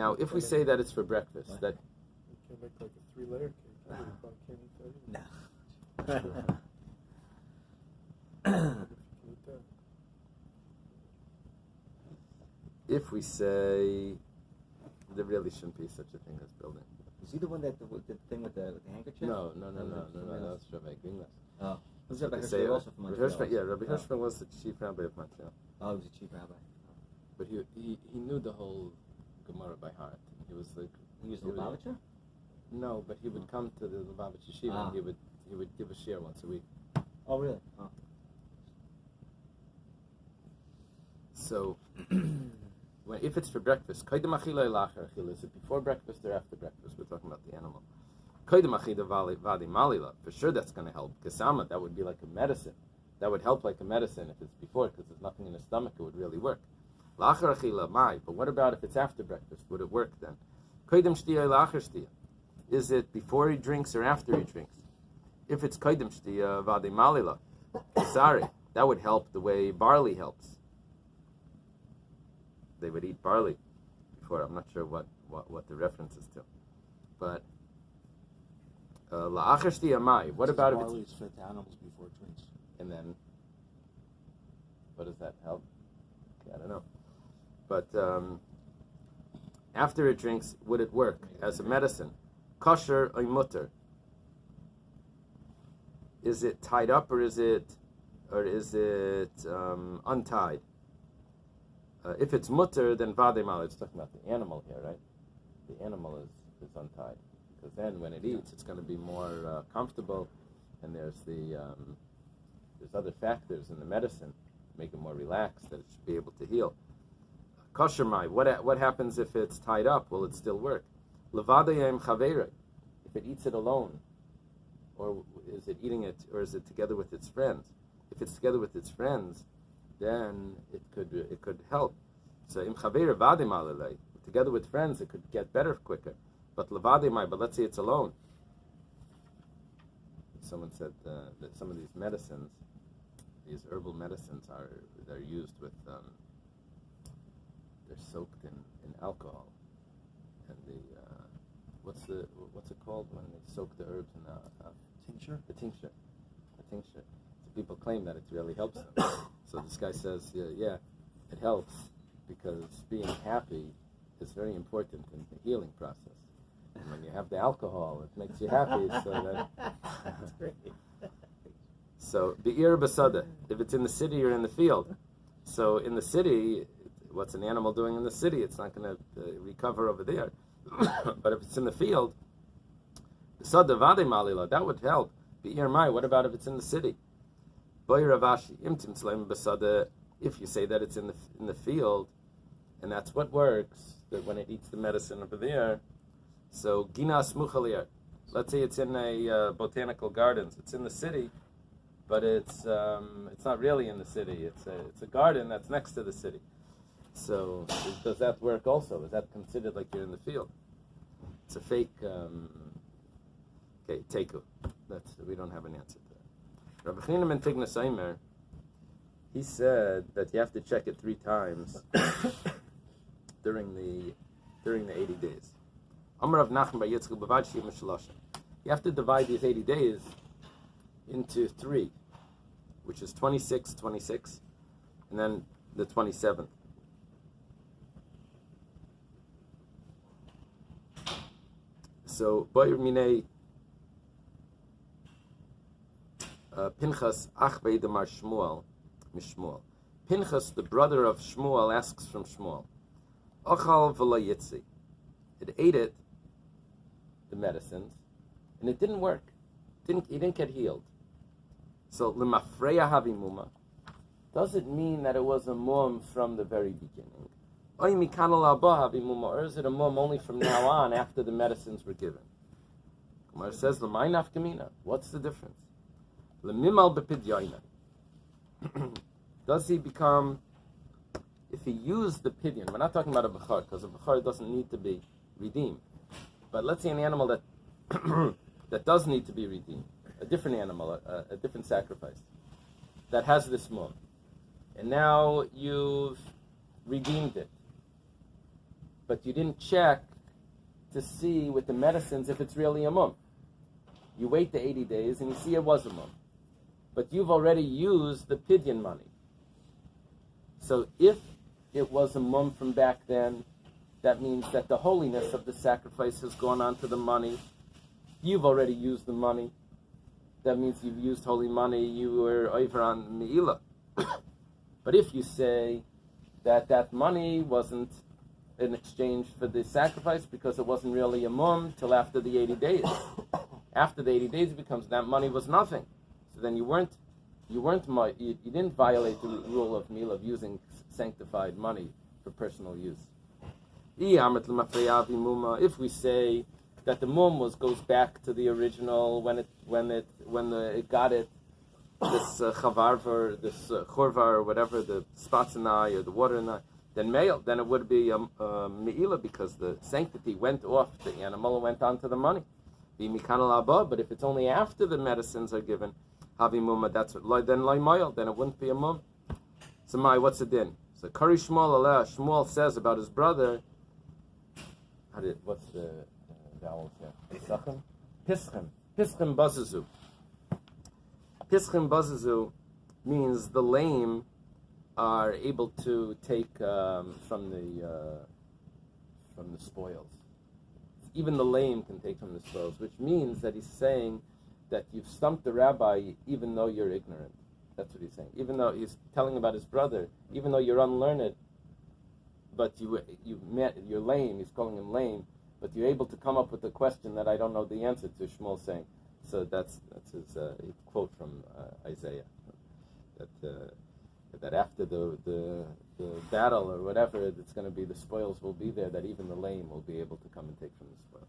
Now, if we say that it's for breakfast, that You can make like a 3-layer cake. You probably can't eat that either. No. You can eat that. if we say there really shouldn't be such a thing as building. Is he the one that the thing with the handkerchief? No, that's Rabbi Ginglas. Oh. Was Rabbi They Hirschfeld say, also from Rabbi Montreal? Hirschfeld, yeah, Rabbi Hirschfeld was the chief rabbi of Montreal. Oh, he was a chief rabbi. But he knew the whole Gemara by heart. He was like He was the Lubavitcher? No, but he would come to the Lubavitch Yeshiva and he would give a share once a week. Oh, really? Oh. So, if it's for breakfast, is it before breakfast or after breakfast? We're talking about the animal. For sure that's going to help. Kasama, that would be like a medicine. That would help like a medicine if it's before, because there's nothing in the stomach, it would really work. But what about if it's after breakfast? Would it work then? Is it before he drinks or after he drinks? If it's koydem shtiya vadi malila, sorry, that would help the way barley helps. They would eat barley before. I'm not sure what the reference is to. But la'achar shtiya mai. What about if barley is fed to animals before it drinks? And then, what does that help? Okay, I don't know. But after it drinks, would it work as a medicine? Kosher or mutter? Is it tied up or is it untied? If it's mutter, then vademal. It's talking about the animal here, right? The animal is untied, because then when it eats, it's going to be more comfortable, and there's other factors in the medicine make it more relaxed that it should be able to heal. Kosher mai. What happens if it's tied up? Will it still work? Levadayim chavera. If it eats it alone, or is it eating it, or is it together with its friends? If it's together with its friends, then it could help. So im chavera vadim alalei. Together with friends, it could get better quicker. But levadimai. But let's say it's alone. Someone said that some of these medicines, these herbal medicines, they're used with they're soaked in alcohol, and what's it called when they soak the herbs in Tincture? The tincture. So people claim that it really helps them. So this guy says, yeah, it helps because being happy is very important in the healing process. And when you have the alcohol, it makes you happy. So that. That's great. So be'ir basada, if it's in the city or in the field. So in the city, what's an animal doing in the city? It's not going to recover over there. But if it's in the field, basada vade malila, that would help. Be'ir mai, what about if it's in the city? Boy Ravashi, imtim tzleim basada, if you say that it's in the field, and that's what works, that when it eats the medicine over there, so gina smuchalir. Let's say it's in a botanical gardens. It's in the city, but it's not really in the city. It's a garden that's next to the city. So does that work also? Is that considered like you're in the field? It's a fake. Okay, teku. We don't have an answer to that. Rabbi Chanina ben Tignas Eimer, he said that you have to check it 3 times during the 80 days. Amar Rav Nachman bar Yitzchak b'vad shivim shalosha. You have to divide these 80 days into 3, which is 26, and then the 27th. So, Boyer Minei Pinchas Ach Beidamar Shmuel Mishmuel. Pinchas, the brother of Shmuel, asks from Shmuel, Ochal v'lo yitzi. It ate it, the medicines, and it didn't work. He didn't get healed. So, Lemafreya Havimuma, does it mean that it was a mum from the very beginning? Or is it a mum only from now on after the medicines were given? Gemara says, L'may nafkamina. What's the difference? L'mimal b'pidyaina. Does he become, if he used the pidyon, we're not talking about a bechor, because a bechor doesn't need to be redeemed. But let's say an animal that that does need to be redeemed, a different animal, a different sacrifice, that has this mum, and now you've redeemed it. but you didn't check to see with the medicines if it's really a mum. You wait the 80 days and you see it was a mum. But you've already used the pidyon money. So if it was a mum from back then, that means that the holiness of the sacrifice has gone on to the money. You've already used the money. That means you've used holy money. You were over on Me'ilah. But if you say that that money wasn't in exchange for the sacrifice because it wasn't really a mum till after the 80 days. After the 80 days, it becomes that money was nothing. So then you didn't violate the rule of Me'ilah of using sanctified money for personal use. If we say that the mum goes back to the original when it got it, this chavarva, this chorva or whatever, the spots in the eye or the water in the eye, then it would be me'ilah because the sanctity went off the animal and went on to the money. But if it's only after the medicines are given, havi muma, that's what, then loy moil, then it wouldn't be a mum. So what's the din? So Kari Shmuel says about his brother. What's the vowels here? Pischem bazazu. Pischem bazazu means the lame are able to take from the spoils. Even the lame can take from the spoils, which means that he's saying that you've stumped the rabbi even though you're ignorant. That's what he's saying. Even though he's telling about his brother, even though you're unlearned, but you're lame. He's calling him lame, but you're able to come up with a question that I don't know the answer to. Shmuel's saying. So that's his quote from Isaiah. That after the battle or whatever, it's going to be, the spoils will be there, that even the lame will be able to come and take from the spoil.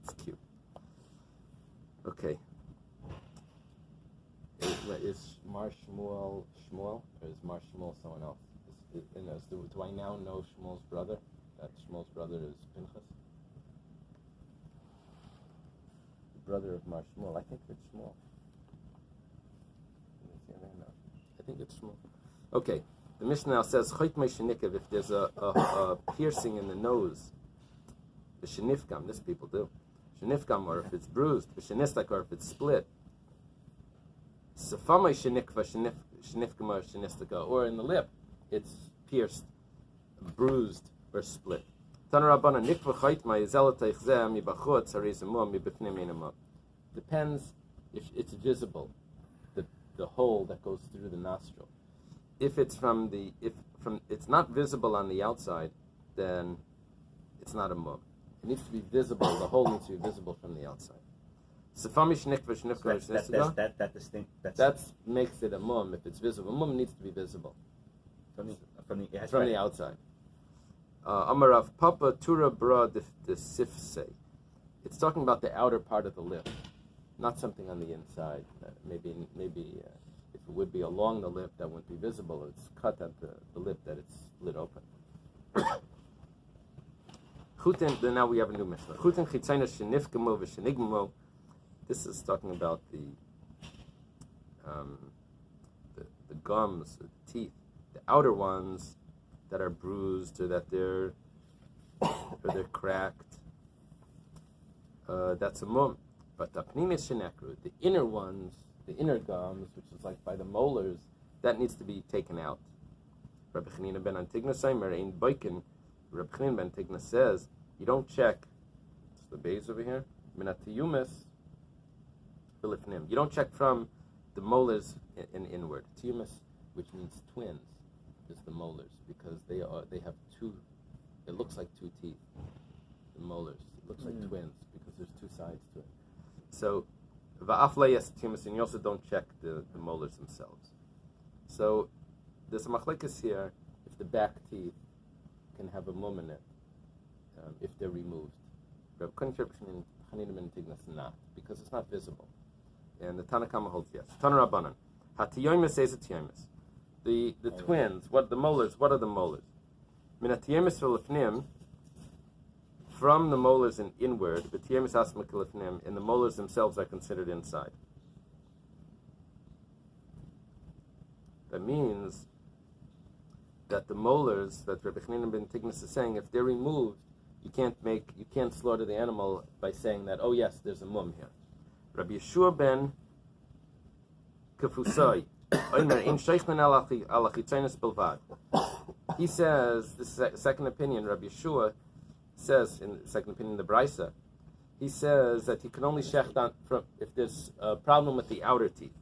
It's cute. Okay. Is Mar Shmuel or is Mar Shmuel someone else? Do I now know Shmuel's brother? That Shmuel's brother is Pinchas? The brother of Mar Shmuel. I think it's Shmuel. I think it's Shmuel. Okay. The Mishnah now says, if there's a piercing in the nose, the shenifkam, this people do. Shenifkam, or if it's bruised, the shenistak, or if it's split. Safamai shenikva, shenifkama, or shenistika, or in the lip, it's pierced, bruised, or split. Depends if it's visible, the hole that goes through the nostril. If it's it's not visible on the outside, then it's not a mum. It needs to be visible. The hole needs to be visible from the outside. That makes it a mum if it's visible. A mum needs to be visible from the outside. Amarav Papa Tura Bra the Sifse. It's talking about the outer part of the lip, not something on the inside. Maybe if it would be along the lip, that wouldn't be visible. It's cut at the lip that it's split open. Then now we have a new Mishnah. Chutin chitzayna shenifkamo v'shenigmamo. This is talking about the gums, the teeth, the outer ones that are bruised or that they're cracked. That's a mum. But the pnimis shenekru, the inner ones, the inner gums, which is like by the molars, that needs to be taken out. Rabbi Chanina ben Antigna Saimer ein boikin. Rabbi Chanina ben Antigna says you don't check. It's the base over here. Minatiyumis bilifnim. You don't check from the molars in inward. Tiyumis, which means twins, is the molars because they have two. It looks like two teeth. The molars. It looks like twins because there's two sides to it. So va'aflayas tiyumis, and you also don't check the molars themselves. So there's a machlekes here if the back teeth can have a mum in it if they're removed. Rabbi Chanina ben Tignas not, because it's not visible. And the Tanakama holds yes. Tana Rabbanan. Hatiyomis says atiyomis. The twins, what the molars, what are the molars? Minatiyomis v'lefnim, from the molars and inward, but tiyomis asmak lefnim, and the molars themselves are considered inside. That means that the molars that Rabbi Chanina ben Tignas is saying, if they're removed, You can't slaughter the animal by saying that, oh yes, there's a mum here. Rabbi Yeshua ben Kefusai, he says, the second opinion, Rabbi Yeshua says, in the second opinion, the Brisa, he says that you can only shecht on if there's a problem with the outer teeth.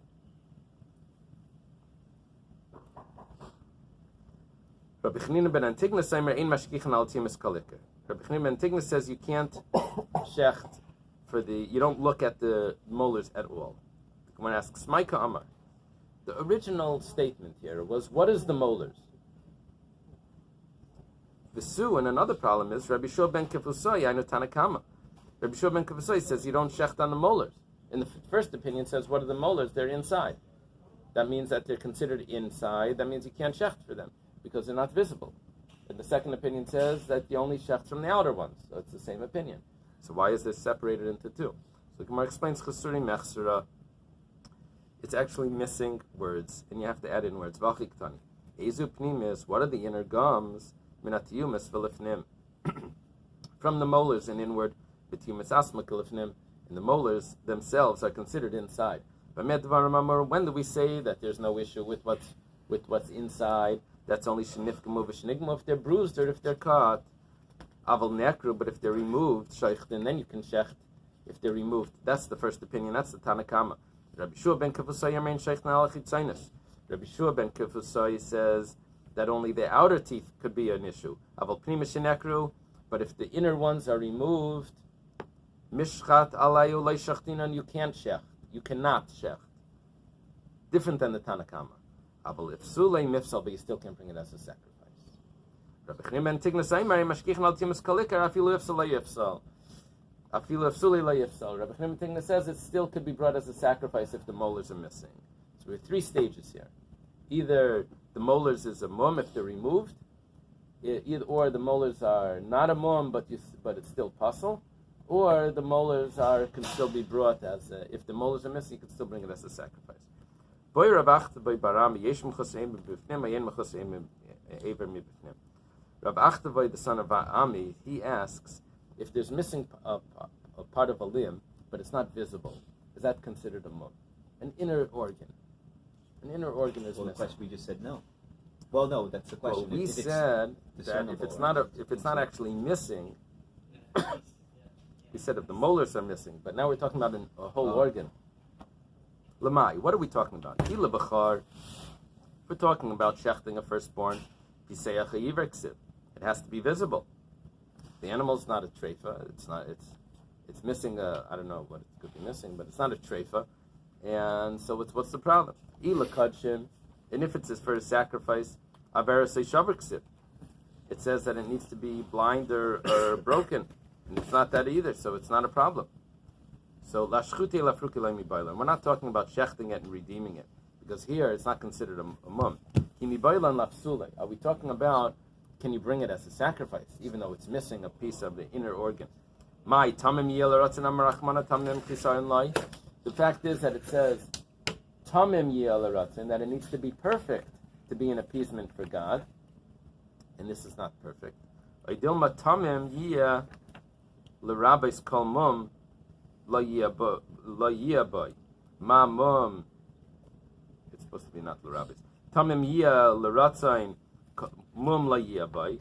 Rabbi Chanina ben Antigna says you can't shecht you don't look at the molars at all. When asks Maika Amar, the original statement here was, what is the molars? Visu, and another problem is Rabbi Shua ben Kefusai, Ainu Tanakama. Rabbi Shua ben Kefusai says you don't shecht on the molars. In the first opinion says, what are the molars? They're inside. That means that they're considered inside. That means you can't shecht for them because they're not visible. And the second opinion says that you only shecht from the outer ones. So it's the same opinion. So why is this separated into two? So Gemara explains Chesuri Mechsura. It's actually missing words, and you have to add in words. Vachiktani. Ezu pnimis, what are the inner gums? Minatiyumis v'lifnim. From the molars and inward, b'tiyumis asmak v'lifnim, and the molars themselves are considered inside. When do we say that there's no issue with what's inside? That's only shenifkamu v'shenigmu if they're bruised or if they're cut. Aval nekru, but if they're removed, sheichten, then you can shecht if they're removed. That's the first opinion. That's the Tanakama. Rabbi Shua ben Kefusai yamein sheichten alachitzainis. Rabbi Shua ben Kefusai says that only the outer teeth could be an issue. Aval pnima shenekru, but if the inner ones are removed, mishchat alayu leishachtinan, you can't shecht. You cannot shecht. Different than the Tanakama. Aval if sulei mifsal, but you still can't bring it as a sacrifice. Rabbi Chanina ben Tigna say, "Mary mashkichin al timus kalikar afilu ifsal layifsal." Afilu ifsuli layifsal. Rabbi Chanina ben Tigna says it still could be brought as a sacrifice if the molars are missing. So we have three stages here. Either the molars is a mum if they're removed, or the molars are not a mum but it's still puzzle, or the molars can still be brought as if the molars are missing, you can still bring it as a sacrifice. Boy Rabachta boy Barami yeshim choseim b'bifnim ayen choseim ever mibifnim. Rav Achtavoy, the son of Ami, he asks, if there's missing a part of a limb, but it's not visible, is that considered a mum? An inner organ. An inner organ is missing. The question we just said no. Well, no, that's the question. Well, we said that if it's not actually missing, we said if the molars are missing, but now we're talking about a whole organ. Lamai, what are we talking about? Ila Bechar, we're talking about shechting a firstborn. It has to be visible. The animal's not a treifa. It's missing I don't know what it could be missing, but it's not a treifa. And so what's the problem? Ila kadshin, and if it's for a sacrifice, averasei shavrksib. It says that it needs to be blind or broken, and it's not that either, so it's not a problem. So lashchute lafruki leimi bailan. We're not talking about shechting it and redeeming it, because here it's not considered a mum. Kimi bailan lafsule. Are we talking about can you bring it as a sacrifice, even though it's missing a piece of the inner organ? My tamim yel amarachmana tamim chisayin lai. The fact is that it says tamim yel and that it needs to be perfect to be an appeasement for God, and this is not perfect. Oidilma tamim yia l'rabbis kol mum la yiaboy ma mum. It's supposed to be not l'rabbis. Tamim yia l'ratzayin mum la yiaboy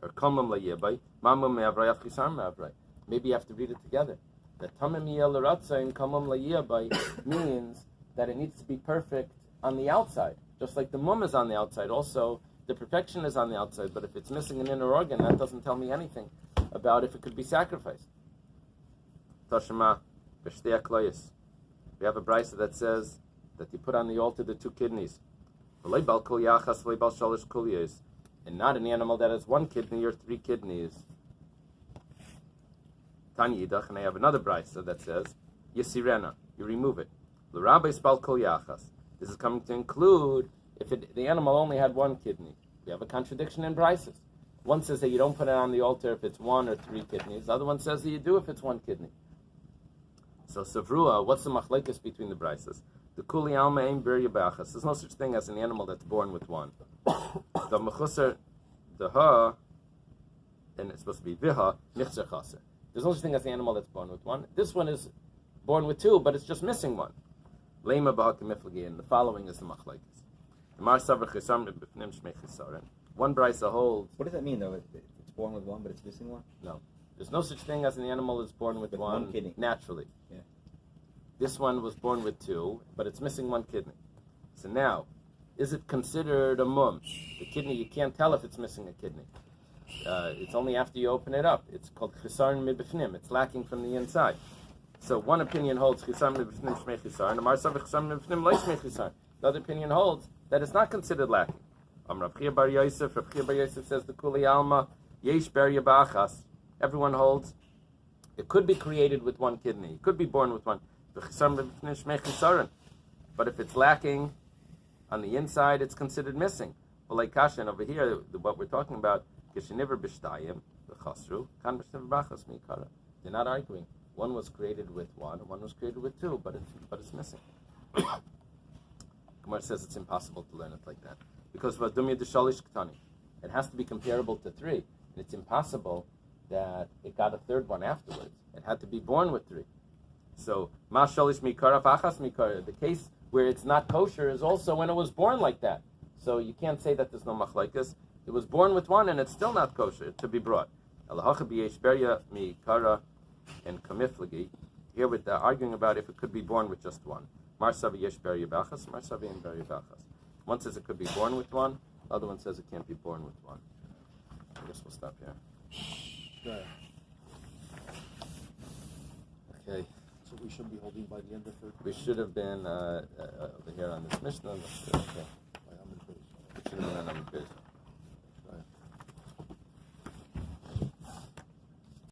or kol mum la yiaboy ma mum me'avray afchisar me'avray. Maybe you have to read it together. That tamim yia l'ratzayin kol mum la yiaboy means that it needs to be perfect on the outside, just like the mum is on the outside. Also, the perfection is on the outside, but if it's missing an inner organ, that doesn't tell me anything about if it could be sacrificed. Tashema, b'shtei akloyis. We have a brisa that says that you put on the altar the two kidneys. And not an animal that has one kidney or three kidneys. Tanya Yidach, and I have another brisa that says, Yisirena, you remove it. This is coming to include if the animal only had one kidney. We have a contradiction in brises. One says that you don't put it on the altar if it's one or three kidneys. The other one says that you do if it's one kidney. So Savrua, what's the machlekes between the brises? The kuli alma ein birya b'achas. There's no such thing as an animal that's born with one. The mechusar, the ha, and it's supposed to be viha michzer chaser. There's no such thing as the animal that's born with one. This one is born with two, but it's just missing one. Lema b'haka miflagi, and the following is the machlekes. One brisa holds. What does that mean, though? It's born with one, but it's missing one? No. There's no such thing as an animal that's born with one kidney. Naturally. Yeah. This one was born with two, but it's missing one kidney. So now, is it considered a mum? The kidney, you can't tell if it's missing a kidney. It's only after you open it up. It's called chisarn mibifnim. It's lacking from the inside. So one opinion holds chisarn mibifnim shmei chisarn, the other opinion holds that it's not considered lacking. Rav Chia bar Yosef says the Kuli Alma, Yesh ber Yabachas. Everyone holds it could be created with one kidney. It could be born with one. But if it's lacking on the inside, it's considered missing. But like Kashan over here, what we're talking about, they're not arguing. One was created with one, and one was created with two, but it's missing. Gemara says it's impossible to learn it like that. Because it has to be comparable to three. And it's impossible that it got a third one afterwards. It had to be born with three. So, the case where it's not kosher is also when it was born like that. So you can't say that there's no machlekes. It was born with one and it's still not kosher to be brought. And kamiflagi. Here with arguing about if it could be born with just one. One says it could be born with one, the other one says it can't be born with one. I guess we'll stop here. Okay. So we should be holding by the end of third. We should have been over here on this Mishnah. Okay. By Amud Beis. We should have been on Amud Beis.